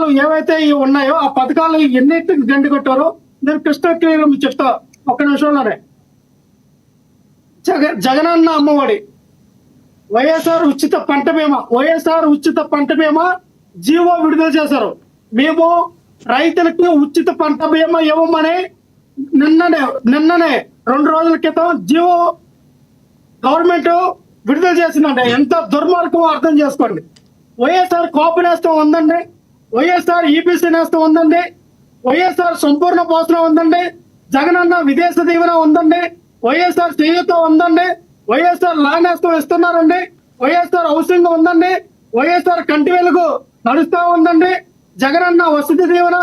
పథకాలు ఏవైతే ఉన్నాయో ఆ పథకాలు ఎన్నిటికి గండి కొట్టారో నేను కృష్ణ క్లియర్ చెప్తా ఒక్క నిమిషంలోనే. జగనన్న అమ్మఒడి, వైఎస్ఆర్ ఉచిత పంట బీమా, వైఎస్ఆర్ ఉచిత పంట బీమా జీవో విడుదల చేశారు. మేము రైతులకి ఉచిత పంట బీమా ఇవ్వమని నిన్ననే 2 రోజుల క్రితం జీవో గవర్నమెంట్ విడుదల చేసిందండి. ఎంత దుర్మార్గం అర్థం చేసుకోండి. వైఎస్ఆర్ కాపు నేస్తం ఉందండి, వైఎస్ఆర్ ఈబీసీ నేస్తం ఉందండి, వైఎస్ఆర్ సంపూర్ణ పోషణ ఉందండి, జగనన్న విదేశ దీవెన ఉందండి, వైఎస్ఆర్ చేయూత ఉందండి, వైఎస్ఆర్ లా నేస్తం ఇస్తున్నారండి, వైఎస్ఆర్ హౌసింగ్ ఉందండి, వైఎస్ఆర్ కంటి వెలుగు నడుస్తా ఉందండి, జగనన్న వసతి దీవెన,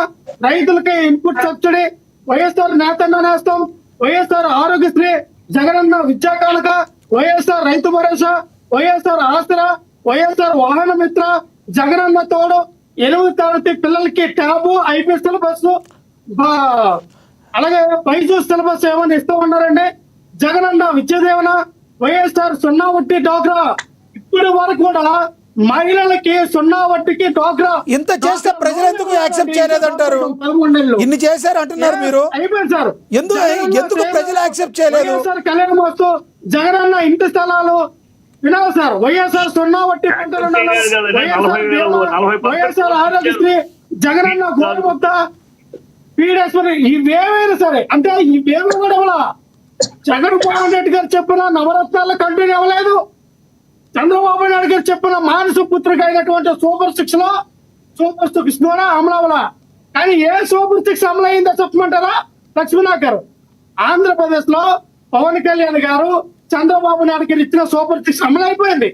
రైతులకి ఇన్పుట్ సబ్సిడీ, వైఎస్ఆర్ నేతన్న నేస్తం, వైఎస్ఆర్ ఆరోగ్యశ్రీ, జగనన్న విద్యా కానుక, వైఎస్ఆర్ రైతు భరోసా, వైఎస్ఆర్ ఆసరా, వైఎస్ఆర్ వాహన మిత్ర, జగనన్న తోడు, 8వ తరగతి పిల్లలకి ట్యాబు ఐపీ సిలబస్, అలాగే బైజూస్ సిలబస్ ఏమని ఇస్తూ ఉన్నారండి. జగనన్న విద్యా దీవెన, వైఎస్ఆర్ 0 వడ్డీ డోగ్రా, ఇప్పటి వరకు కూడా మహిళలకి 0 వడ్డీకి డోగ్రా. ఇంత చేస్తే ప్రజలు ఎందుకు యాక్సెప్ట్ చేయలేదంటారు? ఇన్ని చేశారు అంటున్నారు మీరు, అయిపోయింది సార్. ఎందుకు ప్రజలు యాక్సెప్ట్ చేయలేదు? కళ్యాణ మోస్తూ జగనన్న ఇంటి స్థలాలు వినాలి సార్. వైఎస్ఆర్ 0 వడ్డీ పంటలు, వైఎస్ఆర్ ఆరోగ్యశ్రీ, జగనన్న గోరుముద్ద, పీడేశ్వరి, ఇవేమైనా సరే అంటే ఇవేమి కూడా జగన్మోహన్ రెడ్డి గారు చెప్పిన నవరత్నాలు కంటిన్యూ అవ్వలేదు. చంద్రబాబు నాయుడు గారు చెప్పిన మానస పుత్రిక అయినటువంటి సూపర్ 6 లో సూపర్ 6 ద్వారా అమలు అవ్వాల. కానీ ఏ సూపర్ 6 అమలు అయిందో చెప్పమంటారా? లక్ష్మీనాథ్ ఆంధ్రప్రదేశ్ లో పవన్ కళ్యాణ్ గారు చంద్రబాబు నాయుడు గారు ఇచ్చిన సూపర్ 6 అమలు అయిపోయింది.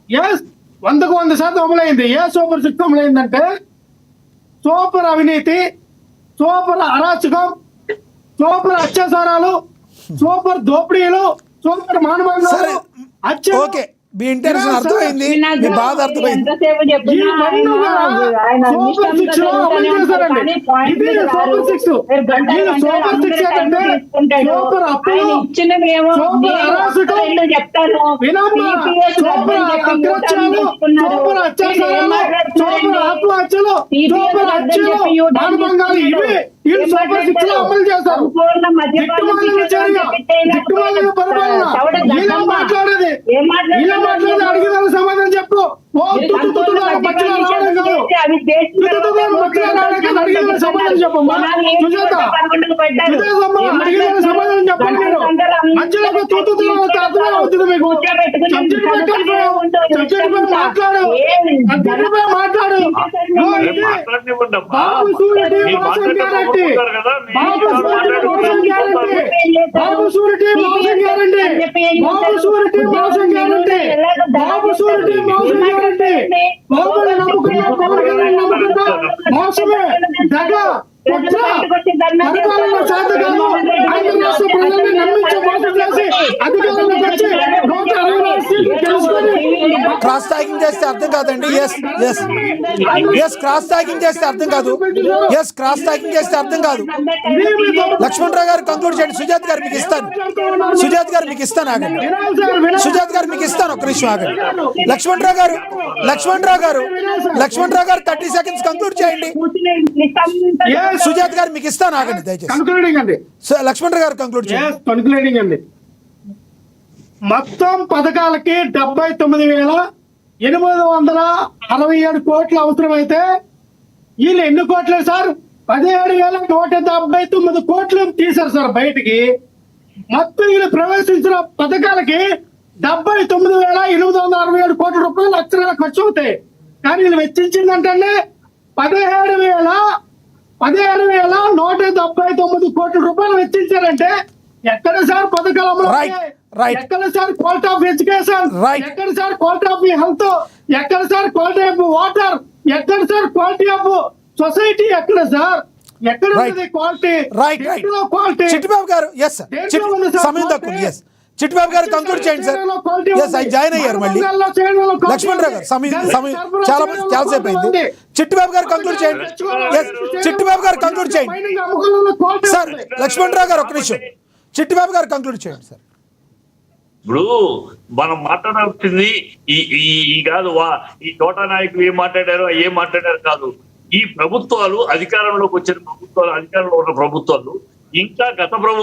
100% అమలైంది. ఏ సూపర్ 6 అమలైందంటే సూపర్ అవినీతి, సూపర్ అరాచకం, సూపర్ అత్యాచారాలు, సూపర్ దోపిడీలు, సూపర్ మానవంగాలు, ఓకే, మీ ఇంటెన్షన్ అర్థమైంది, మీ బాధ అర్థమైంది. అమలు చేస్తారు. మాట్లాడేది అడిగిన సమాధానం చెప్పు. సమాధానం చెప్పమ్మా. సమాధానం చెప్పండి. మీరు మధ్యలో అర్థమే అవుతుంది మీకు. మాట్లాడు, మాట్లాడు. బాబు సూరిటీ మోసం గ్యారంటీ, బాబు సూరిటీ మోసం గ్యారంటీ, బాబు సూరిటీ మోసం గ్యారంటీ, బాబు సూరిటీ మోసం గ్యారంటీ. బాబుని నమ్ముకున్నా, పవన్ కళ్యాణ్ నమ్ముకున్నా మోసమే, దగ, కుట్ర, పరిపాలన సాధకాలు, ఆంధ్ర రాష్ట్ర ప్రజల్ని నమ్మించి మోసం చేసి అధికారంలోకి వచ్చి 160 సీట్లు తెలుసుకొని క్రాస్ టాకింగ్ చేస్తే అర్థం కాదండి. క్రాస్ టాకింగ్ చేస్తే అర్థం కాదు. క్రాస్ టాకింగ్ చేస్తే అర్థం కాదు. లక్ష్మణరావు గారు కంక్లూడ్ చేయండి. సుజాత్ గారు మీకు ఇస్తాను, సుజాత్ గారు మీకు ఇస్తాను, ఆగండి. సుజాత్ గారు మీకు ఇస్తాను, ఒక్క నిమిషం ఆగండి. లక్ష్మణరావు గారు 30 seconds కంక్లూడ్ చేయండి. సుజాత్ గారు మీకు ఇస్తాను, ఆగండి దయచేసి. లక్ష్మణరావు గారు కంక్లూడ్ చేయండి. మొత్తం పథకాలకి 79,867 కోట్లు అవసరమైతే వీళ్ళు ఎన్ని కోట్లు సార్? 17,179 కోట్లు తీశారు సార్ బయటికి. మొత్తం వీళ్ళు ప్రవేశించిన పథకాలకి 79,867 కోట్ల రూపాయలు అక్షరాల ఖర్చు అవుతాయి. కానీ వీళ్ళు వెచ్చించిందంటే 17,179 కోట్ల రూపాయలు వెచ్చించారంటే ఎక్కడ సార్ పథకాలు అమలు? ఎక్కడ సార్ క్వాలిటీ ఆఫ్ ఎడ్యుకేషన్? ఎక్కడ సార్ క్వాలిటీ ఆఫ్ హెల్త్? ఎక్కడ సార్ క్వాలిటీ ఆఫ్ వాటర్? ఎక్కడ సార్ క్వాలిటీ ఆఫ్ సొసైటీ? ఎక్కడ సార్ ఎక్కడ క్వాలిటీ? చిట్టిబాబు గారు సమయం తక్కువ. చిట్టిబాబు గారు కంక్లూడ్ చేయండి సార్. జాయిన్ అయ్యారు మళ్ళీ. లక్ష్మణరావు గారు సమయం చాలాసేపు అయింది. చిట్టిబాబు గారు కంక్లూడ్ చేయండి. చిట్టిబాబు గారు కంక్లూడ్ చేయండి సార్. లక్ష్మణరావు గారు ఒక్క నిమిషం. చిట్టిబాబు గారు కంక్లూడ్ చేయండి సార్. ఇప్పుడు మనం మాట్లాడాల్సింది ఈ కాదు ఈ తోట నాయకులు ఏం మాట్లాడారు కాదు. ఈ ప్రభుత్వాలు అధికారంలోకి వచ్చిన ప్రభుత్వాలు, అధికారంలో ఉన్న ప్రభుత్వాలు ఇంకా గత ప్రభుత్వం